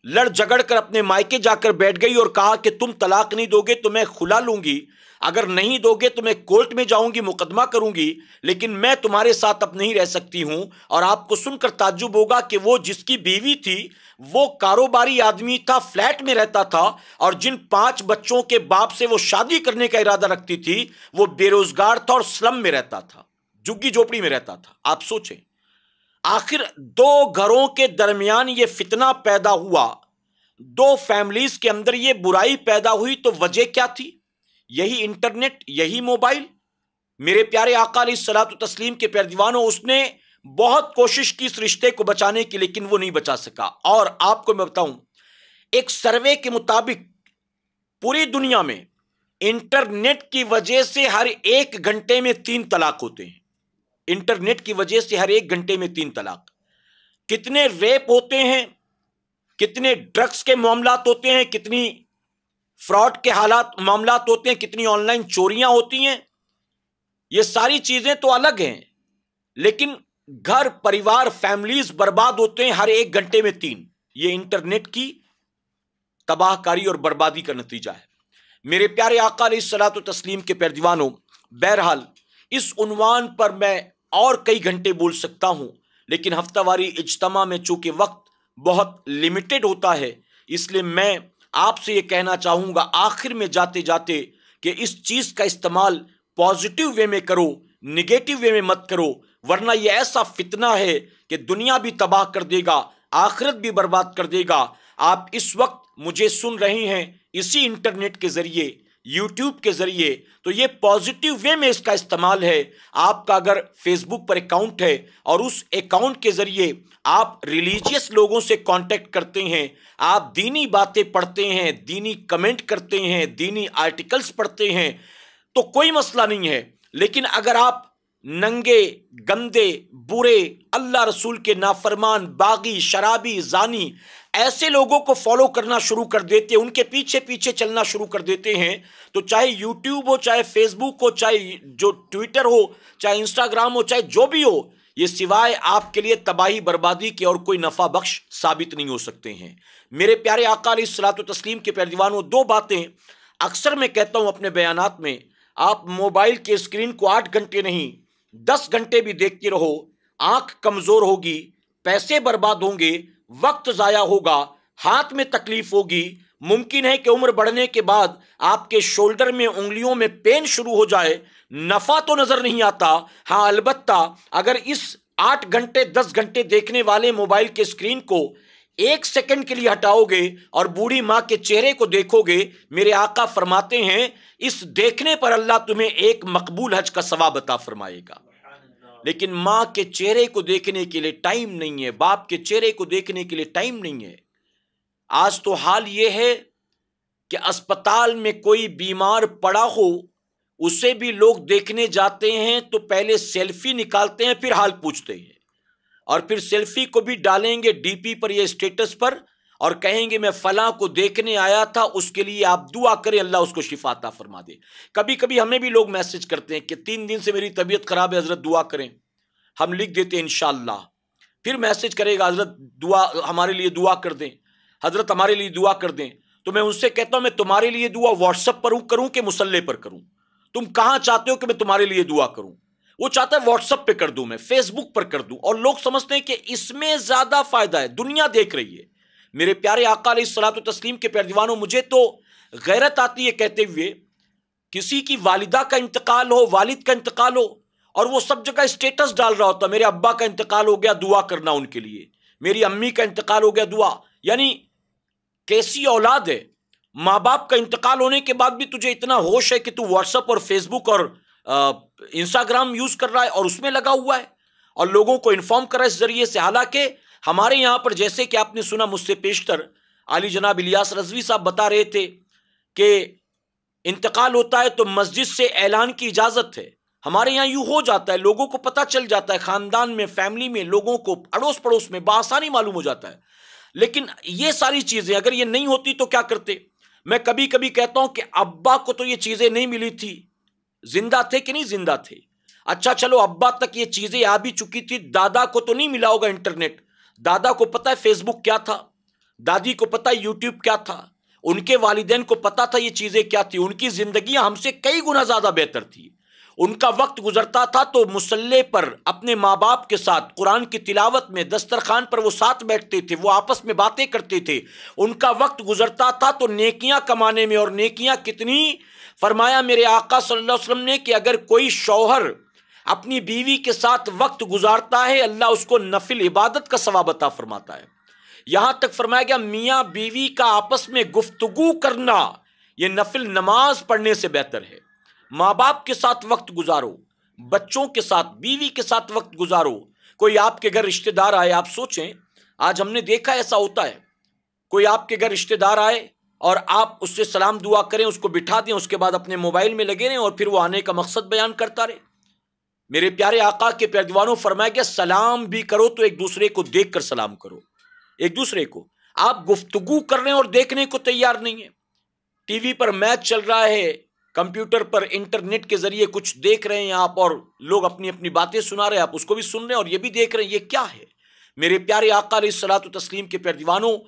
لڑ جگڑ کر اپنے مائکے جا کر بیٹھ گئی اور کہا کہ تم طلاق نہیں دو گے تو میں کھلا لوں گی، اگر نہیں دو گے تو میں کورٹ میں جاؤں گی، مقدمہ کروں گی، لیکن میں تمہارے ساتھ اب نہیں رہ سکتی ہوں۔ اور آپ کو سن کر تعجب ہوگا کہ وہ جس کی بیوی تھی وہ کاروباری آدمی تھا، فلیٹ میں رہتا تھا، اور جن 5 بچوں کے باپ سے وہ شادی کرنے کا ارادہ رکھتی تھی وہ بے روزگار تھا اور سلم میں رہتا تھا، جھگی جھوپڑی میں رہتا تھا۔ آپ سوچیں آخر 2 گھروں کے درمیان یہ فتنہ پیدا ہوا، 2 فیملیز کے اندر یہ برائی پیدا ہوئی، تو وجہ کیا تھی؟ یہی انٹرنیٹ، یہی موبائل۔ میرے پیارے آقا علیہ الصلوۃ والتسلیم کے پیارے دیوانوں، اس نے بہت کوشش کی اس رشتے کو بچانے کی، لیکن وہ نہیں بچا سکا۔ اور آپ کو میں بتاؤں، ایک سروے کے مطابق پوری دنیا میں انٹرنیٹ کی وجہ سے ہر 1 گھنٹے میں 3 طلاق ہوتے ہیں۔ انٹرنیٹ کی وجہ سے ہر 1 گھنٹے میں 3 طلاق۔ کتنے ریپ ہوتے ہیں، کتنے ڈرگس کے معاملات ہوتے ہیں، کتنی فراڈ کے معاملات ہوتے ہیں، کتنی آن لائن چوریاں ہوتی ہیں۔ یہ ساری چیزیں تو الگ ہیں، لیکن گھر، پریوار، فیملیز برباد ہوتے ہیں ہر 1 گھنٹے میں 3۔ یہ انٹرنیٹ کی تباہ کاری اور بربادی کا نتیجہ ہے۔ میرے پیارے آقا علیہ الصلوۃ والتسلیم کے پیارے دیوانوں، بہرحال اس عنوان پر میں اور کئی گھنٹے بول سکتا ہوں، لیکن ہفتہ واری اجتماع میں چونکہ وقت بہت لمیٹڈ ہوتا ہے، اس لیے میں آپ سے یہ کہنا چاہوں گا آخر میں جاتے جاتے کہ اس چیز کا استعمال پازیٹیو وے میں کرو، نگیٹو وے میں مت کرو، ورنہ یہ ایسا فتنہ ہے کہ دنیا بھی تباہ کر دے گا، آخرت بھی برباد کر دے گا۔ آپ اس وقت مجھے سن رہے ہیں اسی انٹرنیٹ کے ذریعے، یوٹیوب کے ذریعے، تو یہ پازیٹیو وے میں اس کا استعمال ہے۔ آپ کا اگر فیس بک پر اکاؤنٹ ہے اور اس اکاؤنٹ کے ذریعے آپ ریلیجیس لوگوں سے کانٹیکٹ کرتے ہیں، آپ دینی باتیں پڑھتے ہیں، دینی کمنٹ کرتے ہیں، دینی آرٹیکلز پڑھتے ہیں، تو کوئی مسئلہ نہیں ہے۔ لیکن اگر آپ ننگے، گندے، برے، اللہ رسول کے نافرمان، باغی، شرابی، زانی ایسے لوگوں کو فالو کرنا شروع کر دیتے، ان کے پیچھے پیچھے چلنا شروع کر دیتے ہیں، تو چاہے یوٹیوب ہو، چاہے فیس بک ہو، چاہے جو ٹویٹر ہو، چاہے انسٹاگرام ہو، چاہے جو بھی ہو، یہ سوائے آپ کے لیے تباہی بربادی کے اور کوئی نفع بخش ثابت نہیں ہو سکتے ہیں۔ میرے پیارے آقا علیہ الصلوۃ والتسلیم کے پیارے دیوانوں، 2 باتیں اکثر میں کہتا ہوں اپنے بیانات میں، آپ موبائل کے اسکرین کو 8 گھنٹے نہیں 10 گھنٹے بھی دیکھتے رہو، آنکھ کمزور ہوگی، پیسے برباد ہوں گے، وقت ضائع ہوگا، ہاتھ میں تکلیف ہوگی، ممکن ہے کہ عمر بڑھنے کے بعد آپ کے شولڈر میں، انگلیوں میں پین شروع ہو جائے، نفع تو نظر نہیں آتا۔ ہاں البتہ اگر اس 8 گھنٹے 10 گھنٹے دیکھنے والے موبائل کے اسکرین کو 1 سیکنڈ کے لیے ہٹاؤ گے اور بوڑھی ماں کے چہرے کو دیکھو گے، میرے آقا فرماتے ہیں اس دیکھنے پر اللہ تمہیں 1 مقبول حج کا ثواب عطا فرمائے گا۔ لیکن ماں کے چہرے کو دیکھنے کے لیے ٹائم نہیں ہے، باپ کے چہرے کو دیکھنے کے لیے ٹائم نہیں ہے۔ آج تو حال یہ ہے کہ اسپتال میں کوئی بیمار پڑا ہو، اسے بھی لوگ دیکھنے جاتے ہیں تو پہلے سیلفی نکالتے ہیں، پھر حال پوچھتے ہیں، اور پھر سیلفی کو بھی ڈالیں گے ڈی پی پر یا اسٹیٹس پر، اور کہیں گے میں فلاں کو دیکھنے آیا تھا، اس کے لیے آپ دعا کریں اللہ اس کو شفا عطا فرما دے۔ کبھی کبھی ہمیں بھی لوگ میسج کرتے ہیں کہ 3 دن سے میری طبیعت خراب ہے حضرت دعا کریں، ہم لکھ دیتے ہیں انشاءاللہ، پھر میسج کرے گا حضرت دعا ہمارے لیے دعا کر دیں، حضرت ہمارے لیے دعا کر دیں، تو میں ان سے کہتا ہوں میں تمہارے لیے دعا واٹس ایپ پر کروں کہ مصلی پر کروں؟ تم کہاں چاہتے ہو کہ میں تمہارے لیے دعا کروں؟ وہ چاہتا ہے واٹس ایپ پہ کر دوں، میں فیس بک پر کر دوں، اور لوگ سمجھتے ہیں کہ اس میں زیادہ فائدہ ہے، دنیا دیکھ رہی ہے۔ میرے پیارے آقا علیہ الصلوۃ والتسلیم کے پیارے دیوانوں، مجھے تو غیرت آتی ہے کہتے ہوئے، کسی کی والدہ کا انتقال ہو، والد کا انتقال ہو، اور وہ سب جگہ اسٹیٹس ڈال رہا ہوتا، میرے ابا کا انتقال ہو گیا دعا کرنا ان کے لیے، میری امی کا انتقال ہو گیا دعا۔ یعنی کیسی اولاد ہے؟ ماں باپ کا انتقال ہونے کے بعد بھی تجھے اتنا ہوش ہے کہ تو واٹس ایپ اور فیس بک اور انسٹاگرام یوز کر رہا ہے اور اس میں لگا ہوا ہے اور لوگوں کو انفارم کر رہا ہے اس ذریعے سے۔ حالانکہ ہمارے یہاں پر جیسے کہ آپ نے سنا مجھ سے پیشتر علی جناب الیاس رضوی صاحب بتا رہے تھے کہ انتقال ہوتا ہے تو مسجد سے اعلان کی اجازت ہے۔ ہمارے یہاں یوں ہو جاتا ہے، لوگوں کو پتہ چل جاتا ہے، خاندان میں، فیملی میں، لوگوں کو اڑوس پڑوس میں بآسانی معلوم ہو جاتا ہے۔ لیکن یہ ساری چیزیں اگر یہ نہیں ہوتی تو کیا کرتے؟ میں کبھی کبھی کہتا ہوں کہ ابا کو تو یہ چیزیں نہیں ملی تھی، زندہ تھے کہ نہیں زندہ تھے؟ اچھا چلو ابا تک یہ چیزیں آ بھی چکی تھی، دادا کو تو نہیں ملا ہوگا انٹرنیٹ، دادا کو پتا ہے فیس بک کیا تھا، دادی کو پتا ہے یوٹیوب کیا تھا، ان کے والدین کو پتا تھا یہ چیزیں کیا تھی، ان کی زندگیاں ہم سے کئی گنا زیادہ بہتر تھی۔ ان کا وقت گزرتا تھا تو مصلی پر اپنے ماں باپ کے ساتھ قرآن کی تلاوت میں دسترخوان پر وہ ساتھ بیٹھتے تھے، وہ آپس میں باتیں کرتے تھے، ان کا وقت گزرتا تھا تو نیکیاں کمانے میں، اور نیکیاں کتنی؟ فرمایا میرے آقا صلی اللہ علیہ وسلم نے کہ اگر کوئی شوہر اپنی بیوی کے ساتھ وقت گزارتا ہے اللہ اس کو نفل عبادت کا ثواب عطا فرماتا ہے۔ یہاں تک فرمایا گیا میاں بیوی کا آپس میں گفتگو کرنا یہ نفل نماز پڑھنے سے بہتر ہے۔ ماں باپ کے ساتھ وقت گزارو، بچوں کے ساتھ، بیوی کے ساتھ وقت گزارو۔ کوئی آپ کے گھر رشتہ دار آئے، آپ سوچیں آج ہم نے دیکھا ایسا ہوتا ہے، کوئی آپ کے گھر رشتہ دار آئے اور آپ اس سے سلام دعا کریں، اس کو بٹھا دیں، اس کے بعد اپنے موبائل میں لگے رہیں اور پھر وہ آنے کا مقصد بیان کرتا رہے۔ میرے پیارے آقا کے پیارے دیوانوں فرمایا کہ سلام بھی کرو تو ایک دوسرے کو دیکھ کر سلام کرو، ایک دوسرے کو۔ آپ گفتگو کر رہے ہیں اور دیکھنے کو تیار نہیں ہیں، ٹی وی پر میچ چل رہا ہے، کمپیوٹر پر انٹرنیٹ کے ذریعے کچھ دیکھ رہے ہیں آپ، اور لوگ اپنی اپنی باتیں سنا رہے ہیں، آپ اس کو بھی سن رہے ہیں اور یہ بھی دیکھ رہے ہیں، یہ کیا ہے؟ میرے پیارے آقا علیہ الصلوۃ والتسلیم کے پیارے دیوانوں،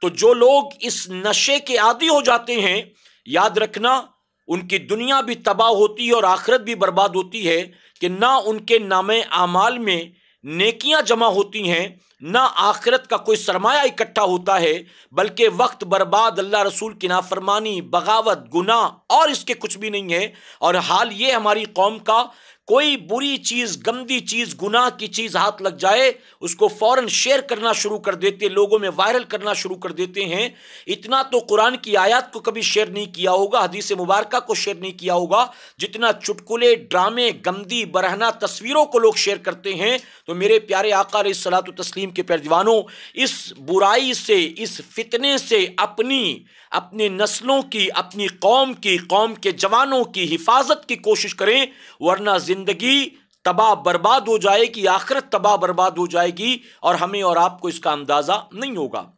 تو جو لوگ اس نشے کے عادی ہو جاتے ہیں، یاد رکھنا ان کی دنیا بھی تباہ ہوتی ہے اور آخرت بھی برباد ہوتی ہے، کہ نہ ان کے نامہ اعمال میں نیکیاں جمع ہوتی ہیں، نہ آخرت کا کوئی سرمایہ اکٹھا ہوتا ہے، بلکہ وقت برباد، اللہ رسول کی نافرمانی، بغاوت، گناہ اور اس کے کچھ بھی نہیں ہے۔ اور حال یہ ہماری قوم کا، کوئی بری چیز، گندی چیز، گناہ کی چیز ہاتھ لگ جائے اس کو فوراً شیئر کرنا شروع کر دیتے، لوگوں میں وائرل کرنا شروع کر دیتے ہیں۔ اتنا تو قرآن کی آیات کو کبھی شیئر نہیں کیا ہوگا، حدیث مبارکہ کو شیئر نہیں کیا ہوگا، جتنا چٹکلے، ڈرامے، گندی برہنہ تصویروں کو لوگ شیئر کرتے ہیں۔ تو میرے پیارے آقا علیہ الصلوۃ والتسلیم کے پیارے دیوانوں، اس برائی سے، اس فتنے سے اپنے نسلوں کی، اپنی قوم کی، قوم کے جوانوں کی حفاظت کی کوشش کریں، ورنہ زندگی تباہ برباد ہو جائے گی، آخرت تباہ برباد ہو جائے گی، اور ہمیں اور آپ کو اس کا اندازہ نہیں ہوگا۔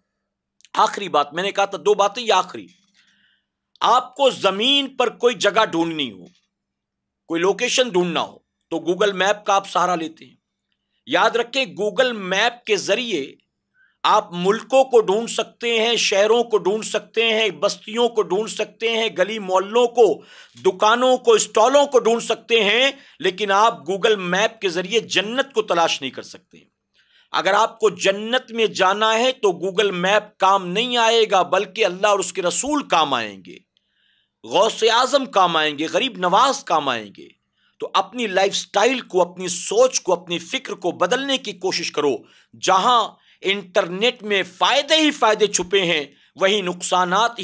آخری بات میں نے کہا تھا، 2 باتیں یہ آخری، آپ کو زمین پر کوئی جگہ ڈھونڈنی ہو، کوئی لوکیشن ڈھونڈنا ہو تو گوگل میپ کا آپ سہارا لیتے ہیں۔ یاد رکھیں گوگل میپ کے ذریعے آپ ملکوں کو ڈھونڈ سکتے ہیں، شہروں کو ڈھونڈ سکتے ہیں، بستیوں کو ڈھونڈ سکتے ہیں، گلی محلوں کو، دکانوں کو، اسٹالوں کو ڈھونڈ سکتے ہیں، لیکن آپ گوگل میپ کے ذریعے جنت کو تلاش نہیں کر سکتے۔ اگر آپ کو جنت میں جانا ہے تو گوگل میپ کام نہیں آئے گا، بلکہ اللہ اور اس کے رسول کام آئیں گے، غوث اعظم کام آئیں گے، غریب نواز کام آئیں گے۔ تو اپنی لائف سٹائل کو، اپنی سوچ کو، اپنی فکر کو بدلنے کی کوشش کرو۔ جہاں انٹرنیٹ میں فائدے ہی فائدے چھپے ہیں، وہی نقصانات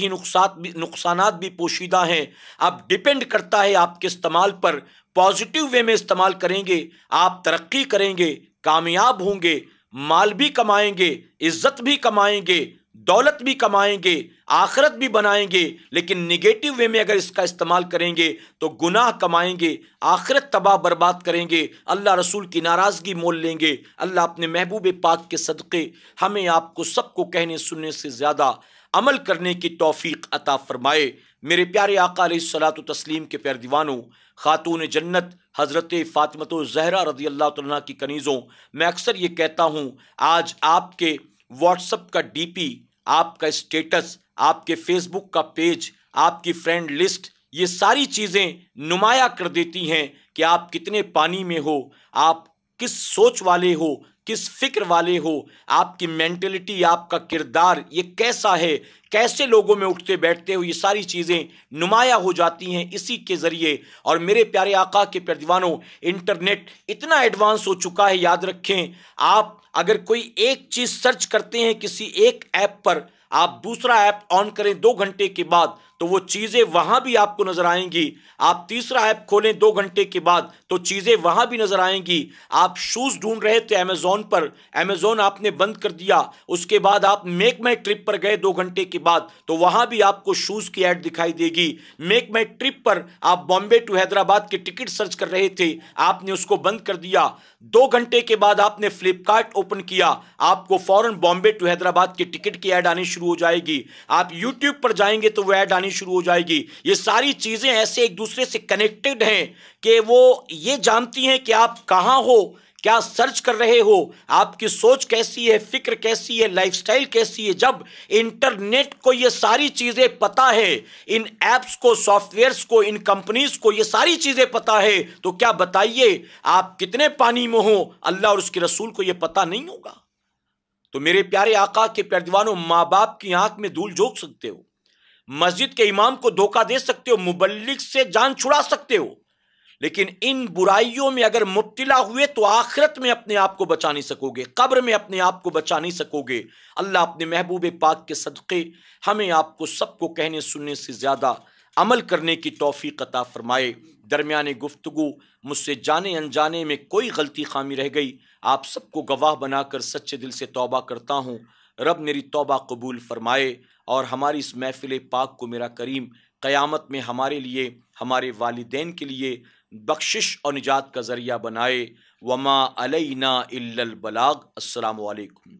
بھی پوشیدہ ہیں۔ اب ڈیپینڈ کرتا ہے آپ کے استعمال پر، پازیٹیو وے میں استعمال کریں گے آپ ترقی کریں گے، کامیاب ہوں گے، مال بھی کمائیں گے، عزت بھی کمائیں گے، دولت بھی کمائیں گے، آخرت بھی بنائیں گے، لیکن نگیٹو وے میں اگر اس کا استعمال کریں گے تو گناہ کمائیں گے، آخرت تباہ برباد کریں گے، اللہ رسول کی ناراضگی مول لیں گے۔ اللہ اپنے محبوب پاک کے صدقے ہمیں آپ کو سب کو کہنے سننے سے زیادہ عمل کرنے کی توفیق عطا فرمائے۔ میرے پیارے آقا علیہ الصلوۃ والتسلیم کے پیارے دیوانوں، خاتون جنت حضرت فاطمۃ الزہرا رضی اللہ تعالیٰ کی کنیزوں، میں اکثر یہ کہتا ہوں، آج آپ کے واٹس اپ کا ڈی پی، آپ کا اسٹیٹس، آپ کے فیس بک کا پیج، آپ کی فرینڈ لسٹ، یہ ساری چیزیں نمایاں کر دیتی ہیں کہ آپ کتنے پانی میں ہو، آپ کس سوچ والے ہو، کس فکر والے ہو، آپ کی مینٹلٹی، آپ کا کردار یہ کیسا ہے، کیسے لوگوں میں اٹھتے بیٹھتے ہو، یہ ساری چیزیں نمایاں ہو جاتی ہیں اسی کے ذریعے۔ اور میرے پیارے آقا کے پیارے دیوانوں، انٹرنیٹ اتنا ایڈوانس ہو چکا ہے، یاد رکھیں، آپ اگر کوئی ایک چیز سرچ کرتے ہیں کسی ایک ایپ پر، آپ دوسرا ایپ آن کریں 2 گھنٹے کے بعد تو وہ چیزیں وہاں بھی آپ کو نظر آئیں گی، آپ تیسرا ایپ کھولیں 2 گھنٹے کے بعد تو چیزیں وہاں بھی نظر آئیں گی۔ آپ شوز ڈھونڈ رہے تھے امیزون پر، امیزون آپ نے بند کر دیا، اس کے بعد آپ میک مائی ٹرپ پر گئے 2 گھنٹے کے بعد تو وہاں بھی آپ کو شوز کی ایڈ دکھائی دے گی۔ میک مائی ٹرپ پر آپ بامبے ٹو حیدرآباد کے ٹکٹ سرچ کر رہے تھے، آپ نے اس کو بند کر دیا، 2 گھنٹے کے بعد آپ نے فلپ کارٹ اوپن کیا، آپ کو فوراً بامبے ٹو حیدرآباد کے ٹکٹ کی ایڈ آنی شروع ہو جائے گی۔ آپ یوٹیوب پر جائیں گے تو وہ ایڈ آنی شروع ہو جائے گی۔ یہ ساری چیزیں ایسے ایک دوسرے سے کنیکٹڈ ہیں کہ وہ یہ جانتی ہیں کہ آپ کہاں ہو، کیا سرچ کر رہے ہو، آپ کی سوچ کیسی ہے، فکر کیسی ہے، لائف سٹائل کیسی ہے۔ جب انٹرنیٹ کو یہ ساری چیزیں پتا ہے، ان ایپس کو، سافٹ ویئرز کو، ان کمپنیز کو یہ ساری چیزیں پتا ہے، تو کیا بتائیے آپ کتنے پانی میں ہو، اللہ اور اس کے رسول کو یہ پتا نہیں ہوگا؟ تو میرے پیارے آقا کے پیارے دیوانوں، ماں باپ کی آنکھ میں دھول جھونک سکتے ہو، مسجد کے امام کو دھوکہ دے سکتے ہو، مبلغ سے جان چھڑا سکتے ہو، لیکن ان برائیوں میں اگر مبتلا ہوئے تو آخرت میں اپنے آپ کو بچا نہیں سکو گے، قبر میں اپنے آپ کو بچا نہیں سکو گے۔ اللہ اپنے محبوب پاک کے صدقے ہمیں آپ کو سب کو کہنے سننے سے زیادہ عمل کرنے کی توفیق عطا فرمائے۔ درمیان گفتگو مجھ سے جانے انجانے میں کوئی غلطی خامی رہ گئی، آپ سب کو گواہ بنا کر سچے دل سے توبہ کرتا ہوں۔ رب میری توبہ قبول فرمائے اور ہماری اس محفل پاک کو میرا کریم قیامت میں ہمارے لیے، ہمارے والدین کے لیے بخشش اور نجات کا ذریعہ بنائے۔ وما علینا الا البلاغ۔ السلام علیکم۔